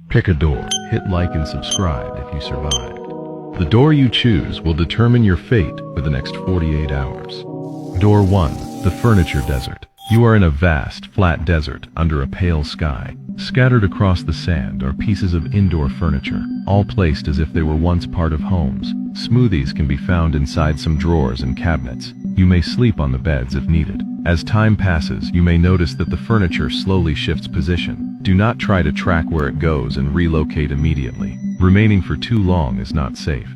Pick a door. Hit like and subscribe if you survived. The door you choose will determine your fate for the next 48 hours. Door 1. The Furniture Desert. You are in a vast, flat desert under a pale sky. Scattered across the sand are pieces of indoor furniture, all placed as if they were once part of homes. Smoothies can be found inside some drawers and cabinets. You may sleep on the beds if needed. As time passes, you may notice that the furniture slowly shifts position. Do not try to track where it goes and relocate immediately. Remaining for too long is not safe.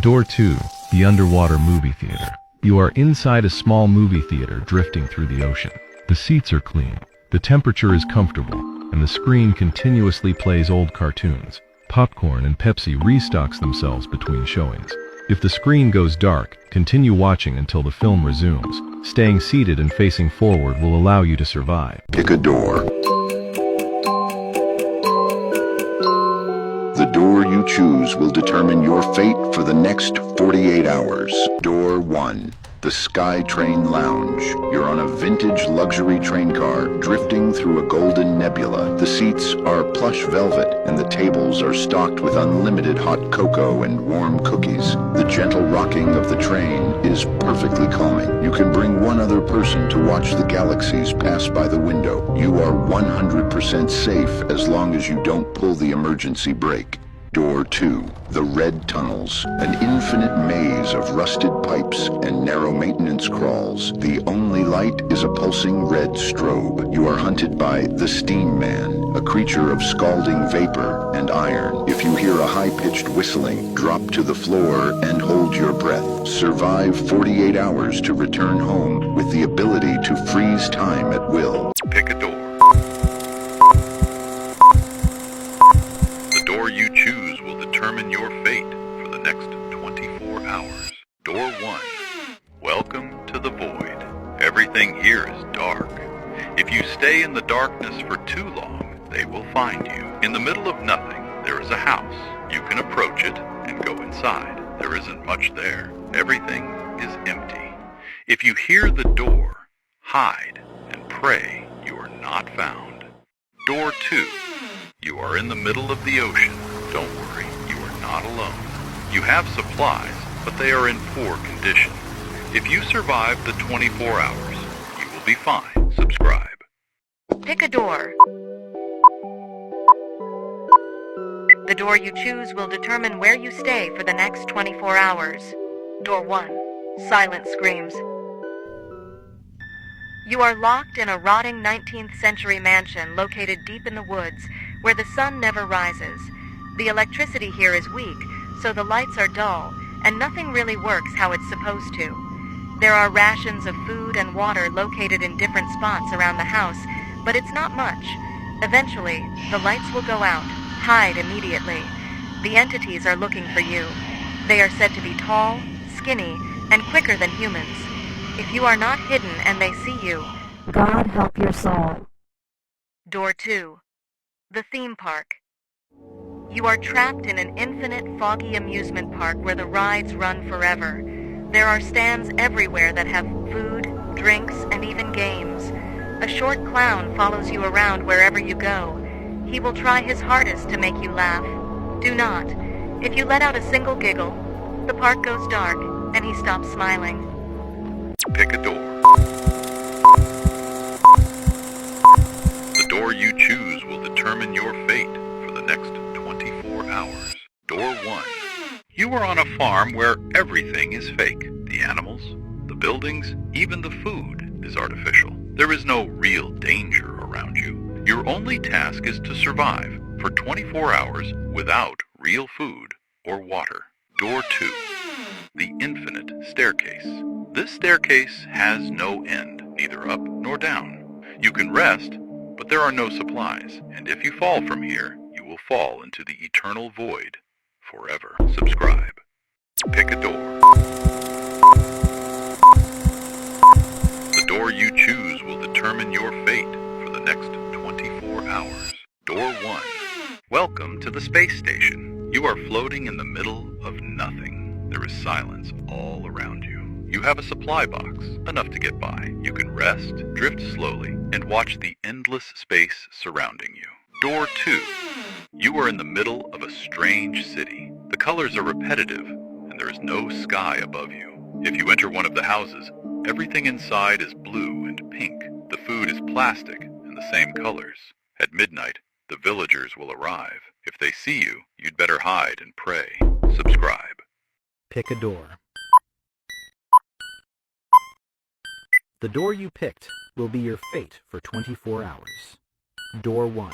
Door 2. The Underwater Movie Theater. You are inside a small movie theater drifting through the ocean. The seats are clean, the temperature is comfortable, and the screen continuously plays old cartoons. Popcorn and Pepsi restocks themselves between showings. If the screen goes dark, continue watching until the film resumes. Staying seated and facing forward will allow you to survive. Pick a door. The door you choose will determine your fate for the next 48 hours. Door 1. The SkyTrain Lounge. You're on a vintage luxury train car drifting through a golden nebula. The seats are plush velvet and the tables are stocked with unlimited hot cocoa and warm cookies. The gentle rocking of the train is perfectly calming. You can bring one other person to watch the galaxies pass by the window. You are 100% safe as long as you don't pull the emergency brake. Door 2. The Red Tunnels. An infinite maze of rusted pipes and narrow maintenance crawls. The only light is a pulsing red strobe. You are hunted by the Steam Man, a creature of scalding vapor and iron. If you hear a high-pitched whistling, drop to the floor and hold your breath. Survive 48 hours to return home with the ability to freeze time at will. Pick a door. The door you choose will determine your fate for the next 24 hours. Door 1. Welcome to the void. Everything here is dark. If you stay in the darkness for too long, they will find you. In the middle of nothing, there is a house. You can approach it and go inside. There isn't much there. Everything is empty. If you hear the door, hide and pray you are not found. Door 2. You are in the middle of the ocean. Don't worry, you are not alone. You have supplies, but they are in poor condition. If you survive the 24 hours, you will be fine. Subscribe. Pick a door. The door you choose will determine where you stay for the next 24 hours. Door 1. Silent screams. You are locked in a rotting 19th century mansion located deep in the woods where the sun never rises. The electricity here is weak, so the lights are dull, and nothing really works how it's supposed to. There are rations of food and water located in different spots around the house, but it's not much. Eventually, the lights will go out. Hide immediately. The entities are looking for you. They are said to be tall, skinny, and quicker than humans. If you are not hidden and they see you, God help your soul. Door 2. The theme park. You are trapped in an infinite foggy amusement park where the rides run forever. There are stands everywhere that have food, drinks, and even games. A short clown follows you around wherever you go. He will try his hardest to make you laugh. Do not. If you let out a single giggle, the park goes dark and he stops smiling. Pick a door. The door you choose will determine your fate for the next 24 hours. Door 1. You are on a farm where everything is fake. The animals, the buildings, even the food is artificial. There is no real danger around you. Your only task is to survive for 24 hours without real food or water. Door 2. The Infinite Staircase. This staircase has no end, neither up nor down. You can rest, but there are no supplies, and if you fall from here, you will fall into the eternal void forever. Subscribe. Pick a door. The door you choose will determine your fate for the next 24 hours. Door 1. Welcome to the space station. You are floating in the middle of nothing. There is silence all around you. You have a supply box, enough to get by. You can rest, drift slowly, and watch the endless space surrounding you. Door 2. You are in the middle of a strange city. The colors are repetitive, and there is no sky above you. If you enter one of the houses, everything inside is blue and pink. The food is plastic and the same colors. At midnight, the villagers will arrive. If they see you, you'd better hide and pray. Subscribe. Pick a door. The door you picked will be your fate for 24 hours. Door 1.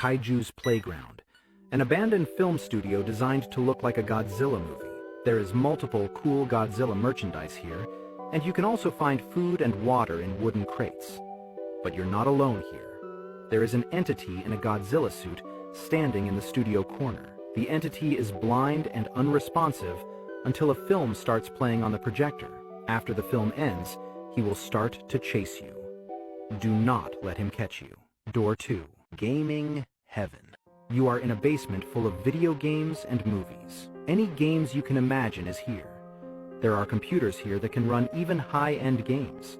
Kaiju's Playground, an abandoned film studio designed to look like a Godzilla movie. There is multiple cool Godzilla merchandise here, and you can also find food and water in wooden crates. But you're not alone here. There is an entity in a Godzilla suit standing in the studio corner. The entity is blind and unresponsive until a film starts playing on the projector. After the film ends, he will start to chase you. Do not let him catch you. Door 2. Gaming Heaven. You are in a basement full of video games and movies. Any games you can imagine is here. There are computers here that can run even high-end games,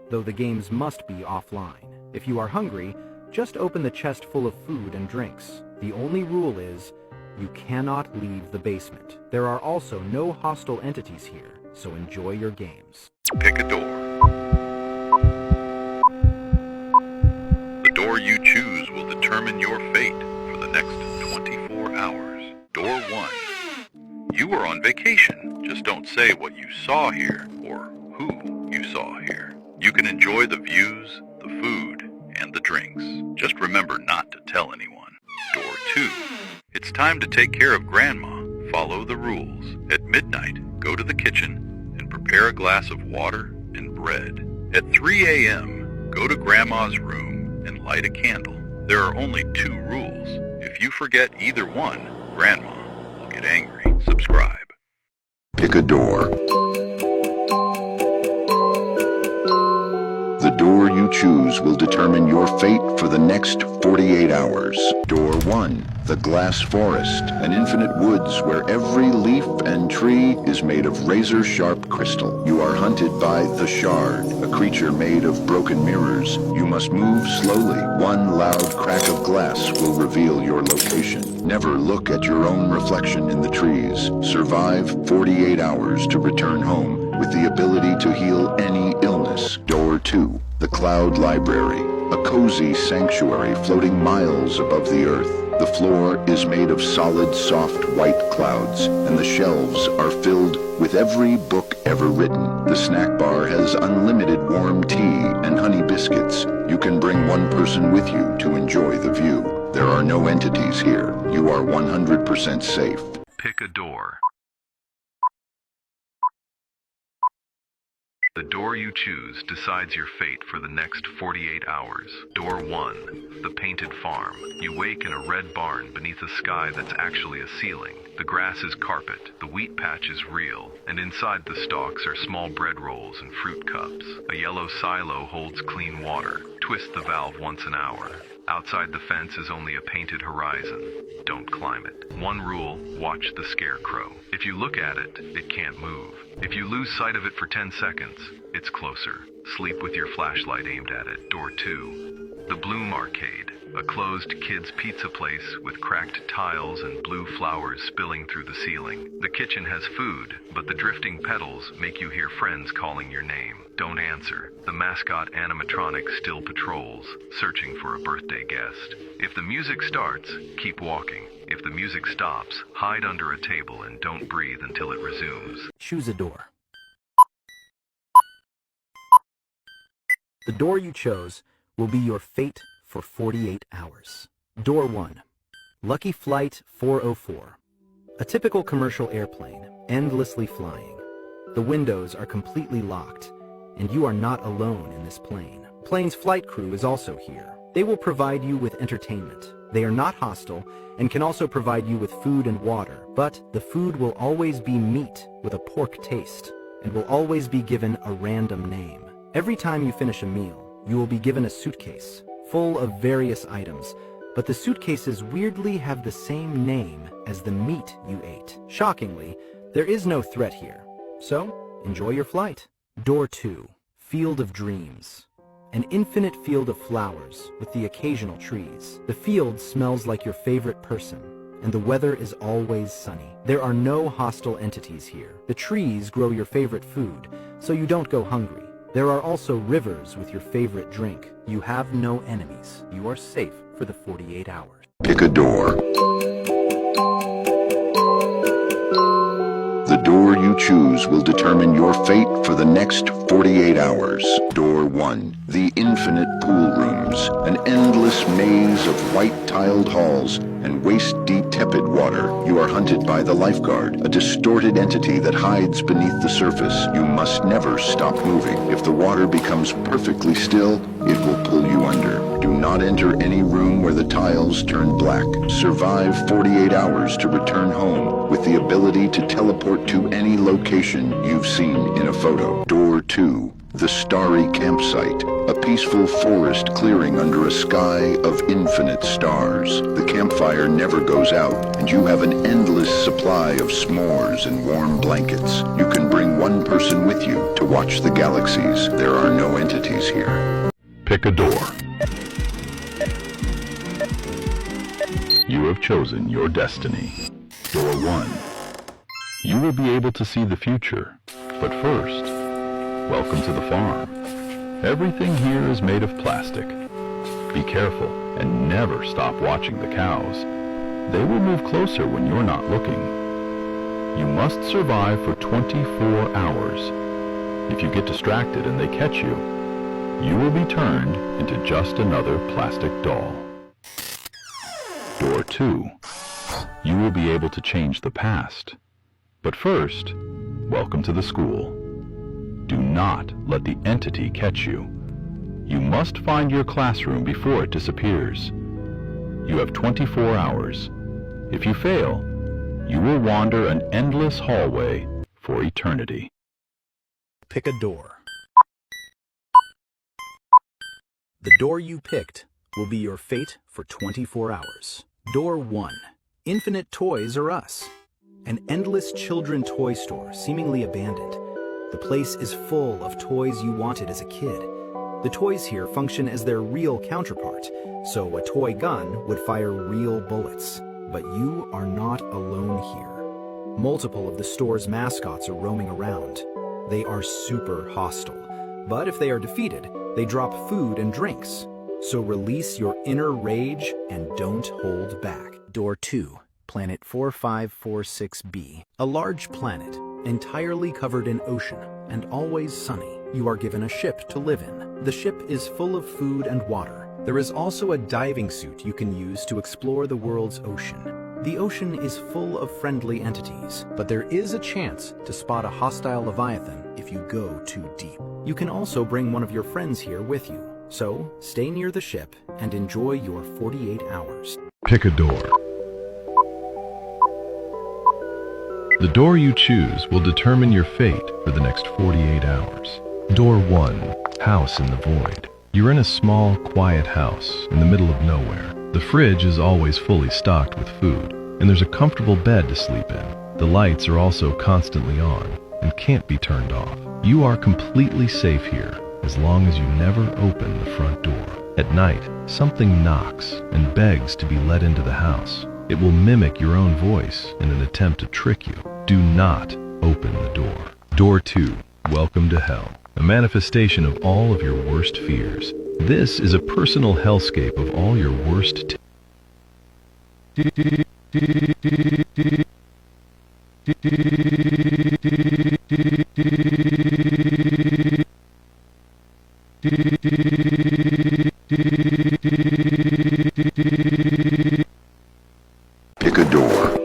though the games must be offline. If you are hungry, just open the chest full of food and drinks. The only rule is, you cannot leave the basement. There are also no hostile entities here, so enjoy your games. Pick a door. The door you choose will determine your fate for the next 24 hours. Door 1. You are on vacation. Just don't say what you saw here or who you saw here. You can enjoy the views, the food, and the drinks. Just remember not to tell anyone. Door 2. It's time to take care of Grandma. Follow the rules. At midnight, go to the kitchen and prepare a glass of water and bread. At 3 a.m., go to Grandma's room and light a candle. There are only 2 rules. If you forget either one, Grandma will get angry. Subscribe. Pick a door. The door you choose will determine your fate for the next 48 hours. Door 1. The Glass Forest, an infinite woods where every leaf and tree is made of razor-sharp crystal. You are hunted by the Shard, a creature made of broken mirrors. You must move slowly. One loud crack of glass will reveal your location. Never look at your own reflection in the trees. Survive 48 hours to return home with the ability to heal any illness. Door 2. The Cloud Library, a cozy sanctuary floating miles above the earth. The floor is made of solid, soft white clouds, and the shelves are filled with every book ever written. The snack bar has unlimited warm tea and honey biscuits. You can bring one person with you to enjoy the view. There are no entities here. You are 100% safe. Pick a door. The door you choose decides your fate for the next 48 hours. Door 1. The Painted Farm. You wake in a red barn beneath a sky that's actually a ceiling. The grass is carpet, the wheat patch is real, and inside the stalks are small bread rolls and fruit cups. A yellow silo holds clean water. Twist the valve once an hour. Outside the fence is only a painted horizon. Don't climb it. One rule, watch the scarecrow. If you look at it, it can't move. If you lose sight of it for 10 seconds, it's closer. Sleep with your flashlight aimed at it. Door 2. The Bloom Arcade. A closed kids' pizza place with cracked tiles and blue flowers spilling through the ceiling. The kitchen has food, but the drifting petals make you hear friends calling your name. Don't answer. The mascot animatronic still patrols, searching for a birthday guest. If the music starts, keep walking. If the music stops, hide under a table and don't breathe until it resumes. Choose a door. The door you chose will be your fate for 48 hours. Door 1. Lucky Flight 404. A typical commercial airplane, endlessly flying. The windows are completely locked, and you are not alone in this plane. Plane's flight crew is also here. They will provide you with entertainment. They are not hostile and can also provide you with food and water, but the food will always be meat with a pork taste and will always be given a random name. Every time you finish a meal, you will be given a suitcase full of various items, but the suitcases weirdly have the same name as the meat you ate. Shockingly, there is no threat here, so enjoy your flight. Door 2. Field of Dreams. An infinite field of flowers with the occasional trees. The field smells like your favorite person, and the weather is always sunny. There are no hostile entities here. The trees grow your favorite food, so you don't go hungry. There are also rivers with your favorite drink. You have no enemies. You are safe for the 48 hours. Pick a door. The door you choose will determine your fate for the next 48 hours. Door 1. The infinite pool rooms. An endless maze of white-tiled halls and waist-deep tepid water. You are hunted by the lifeguard, a distorted entity that hides beneath the surface. You must never stop moving. If the water becomes perfectly still, it will pull you under. Do not enter any room where the tiles turn black. Survive 48 hours to return home with the ability to teleport to any location you've seen in a photo. Door 2. The starry campsite. A peaceful forest clearing under a sky of infinite stars. The campfire never goes out, and you have an endless supply of s'mores and warm blankets. You can bring one person with you to watch the galaxies. There are no entities here. Pick a door. You have chosen your destiny. Door 1. You will be able to see the future, but first, welcome to the farm. Everything here is made of plastic. Be careful and never stop watching the cows. They will move closer when you're not looking. You must survive for 24 hours. If you get distracted and they catch you, you will be turned into just another plastic doll. Door 2. You will be able to change the past. But first, welcome to the school. Do not let the entity catch you. You must find your classroom before it disappears. You have 24 hours. If you fail, you will wander an endless hallway for eternity. Pick a door. The door you picked will be your fate for 24 hours. Door 1. Infinite Toys R Us. An endless children toy store seemingly abandoned. The place is full of toys you wanted as a kid. The toys here function as their real counterpart, so a toy gun would fire real bullets. But you are not alone here. Multiple of the store's mascots are roaming around. They are super hostile, but if they are defeated, they drop food and drinks. So release your inner rage and don't hold back. Door 2, Planet 4546b. A large planet, entirely covered in ocean and always sunny. You are given a ship to live in. The ship is full of food and water. There is also a diving suit you can use to explore the world's ocean. The ocean is full of friendly entities, but there is a chance to spot a hostile leviathan if you go too deep. You can also bring one of your friends here with you. So, stay near the ship and enjoy your 48 hours. Pick a door. The door you choose will determine your fate for the next 48 hours. Door 1. House in the Void. You're in a small, quiet house in the middle of nowhere. The fridge is always fully stocked with food, and there's a comfortable bed to sleep in. The lights are also constantly on and can't be turned off. You are completely safe here as long as you never open the front door. At night, something knocks and begs to be let into the house. It will mimic your own voice in an attempt to trick you. Do not open the door. Door 2. Welcome to Hell. A manifestation of all of your worst fears. This is a personal hellscape of all your worst Pick a door.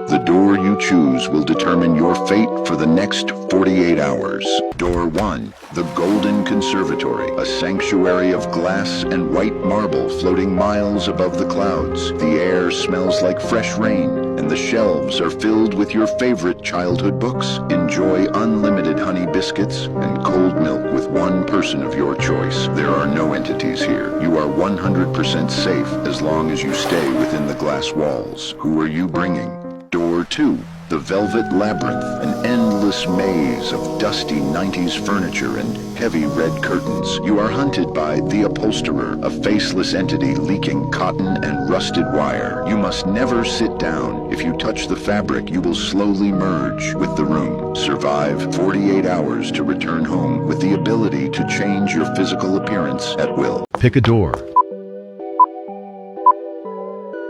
The door you choose will determine your fate for the next 48 hours. Door 1. The Golden Conservatory, a sanctuary of glass and white marble floating miles above the clouds. The air smells like fresh rain, and the shelves are filled with your favorite childhood books. Enjoy unlimited honey biscuits and cold milk with one person of your choice. There are no entities here. You are 100% safe as long as you stay within the glass walls. Who are you bringing? Door 2. The Velvet Labyrinth, an endless maze of dusty 90s furniture and heavy red curtains. You are hunted by the upholsterer, a faceless entity leaking cotton and rusted wire. You must never sit down. If you touch the fabric, you will slowly merge with the room. Survive 48 hours to return home with the ability to change your physical appearance at will. Pick a door.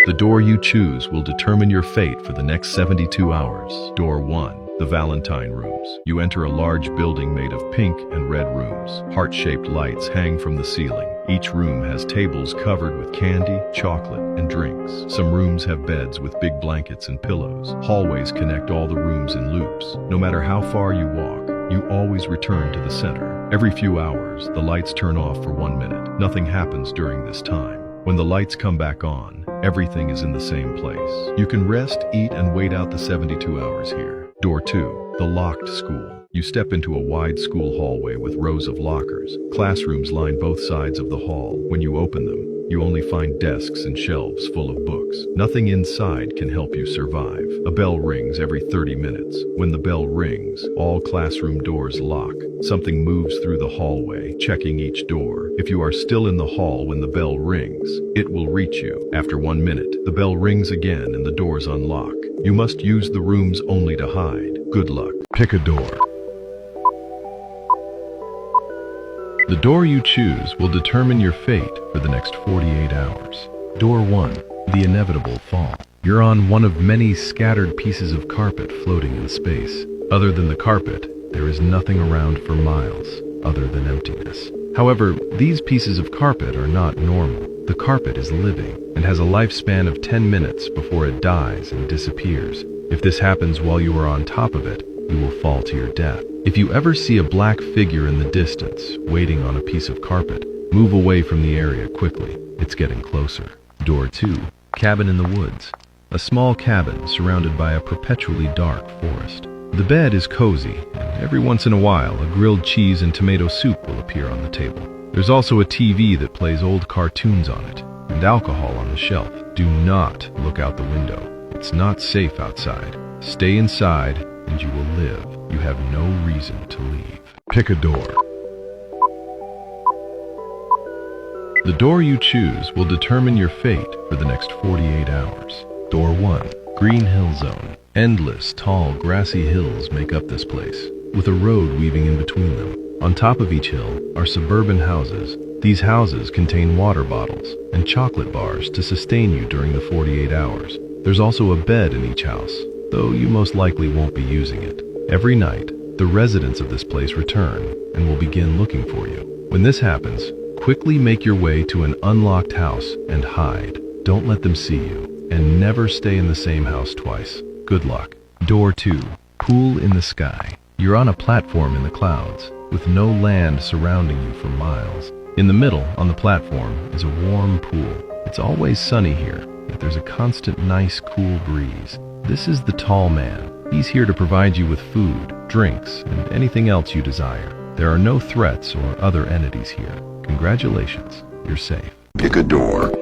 The door you choose will determine your fate for the next 72 hours. Door 1. The Valentine Rooms. You enter a large building made of pink and red rooms. Heart-shaped lights hang from the ceiling. Each room has tables covered with candy, chocolate, and drinks. Some rooms have beds with big blankets and pillows. Hallways connect all the rooms in loops. No matter how far you walk, you always return to the center. Every few hours, the lights turn off for 1 minute. Nothing happens during this time. When the lights come back on, everything is in the same place. You can rest, eat, and wait out the 72 hours here. Door 2. The Locked School. You step into a wide school hallway with rows of lockers. Classrooms line both sides of the hall. When you open them, you only find desks and shelves full of books. Nothing inside can help you survive. A bell rings every 30 minutes. When the bell rings, all classroom doors lock. Something moves through the hallway, checking each door. If you are still in the hall when the bell rings, it will reach you. After 1 minute, the bell rings again and the doors unlock. You must use the rooms only to hide. Good luck. Pick a door. The door you choose will determine your fate for the next 48 hours. Door 1. The Inevitable Fall. You're on one of many scattered pieces of carpet floating in space. Other than the carpet, there is nothing around for miles, other than emptiness. However, these pieces of carpet are not normal. The carpet is living and has a lifespan of 10 minutes before it dies and disappears. If this happens while you are on top of it, you will fall to your death. If you ever see a black figure in the distance, waiting on a piece of carpet, move away from the area quickly. It's getting closer. Door 2. Cabin in the Woods. A small cabin surrounded by a perpetually dark forest. The bed is cozy, and every once in a while, a grilled cheese and tomato soup will appear on the table. There's also a TV that plays old cartoons on it, and alcohol on the shelf. Do not look out the window. It's not safe outside. Stay inside, and you will live. You have no reason to leave. Pick a door. The door you choose will determine your fate for the next 48 hours. Door 1. Green Hill Zone. Endless, tall, grassy hills make up this place, with a road weaving in between them. On top of each hill are suburban houses. These houses contain water bottles and chocolate bars to sustain you during the 48 hours. There's also a bed in each house, though you most likely won't be using it. Every night, the residents of this place return and will begin looking for you. When this happens, quickly make your way to an unlocked house and hide. Don't let them see you, and never stay in the same house twice. Good luck. Door 2. Pool in the Sky. You're on a platform in the clouds, with no land surrounding you for miles. In the middle, on the platform, is a warm pool. It's always sunny here, yet there's a constant nice cool breeze. This is the Tall Man. He's here to provide you with food, drinks, and anything else you desire. There are no threats or other entities here. Congratulations, you're safe. Pick a door.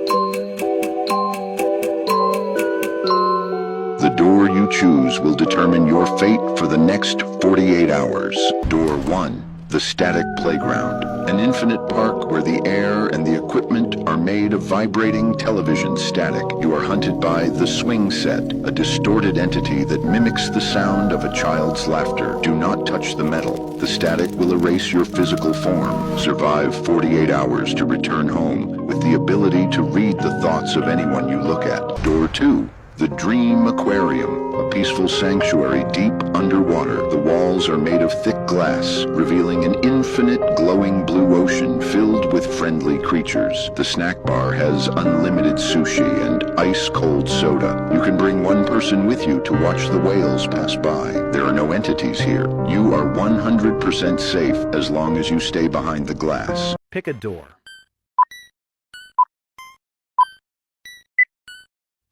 The door you choose will determine your fate for the next 48 hours. Door 1. The Static Playground. An infinite park where the air and the equipment are made of vibrating television static. You are hunted by the Swing Set, a distorted entity that mimics the sound of a child's laughter. Do not touch the metal. The static will erase your physical form. Survive 48 hours to return home with the ability to read the thoughts of anyone you look at. Door 2. The Dream Aquarium, a peaceful sanctuary deep underwater. The walls are made of thick glass, revealing an infinite glowing blue ocean filled with friendly creatures. The snack bar has unlimited sushi and ice-cold soda. You can bring one person with you to watch the whales pass by. There are no entities here. You are 100% safe as long as you stay behind the glass. Pick a door.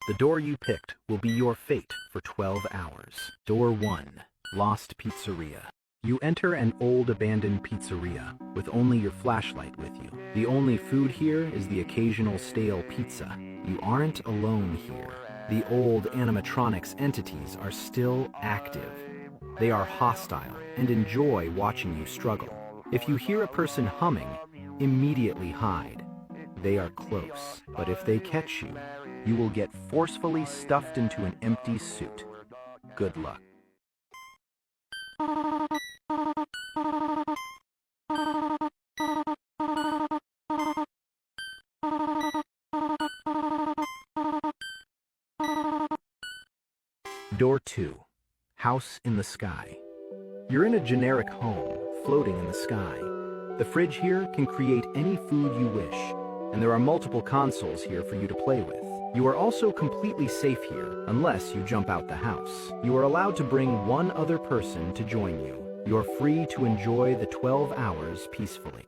The door you picked will be your fate for 12 hours. Door 1. Lost Pizzeria. You enter an old abandoned pizzeria with only your flashlight with you. The only food here is the occasional stale pizza. You aren't alone here. The old animatronics entities are still active. They are hostile and enjoy watching you struggle. If you hear a person humming, immediately hide. They are close, but if they catch you, you will get forcefully stuffed into an empty suit. Good luck. Door 2. House in the sky. You're in a generic home, floating in the sky. The fridge here can create any food you wish, and there are multiple consoles here for you to play with. You are also completely safe here, unless you jump out the house. You are allowed to bring one other person to join you. You're free to enjoy the 12 hours peacefully.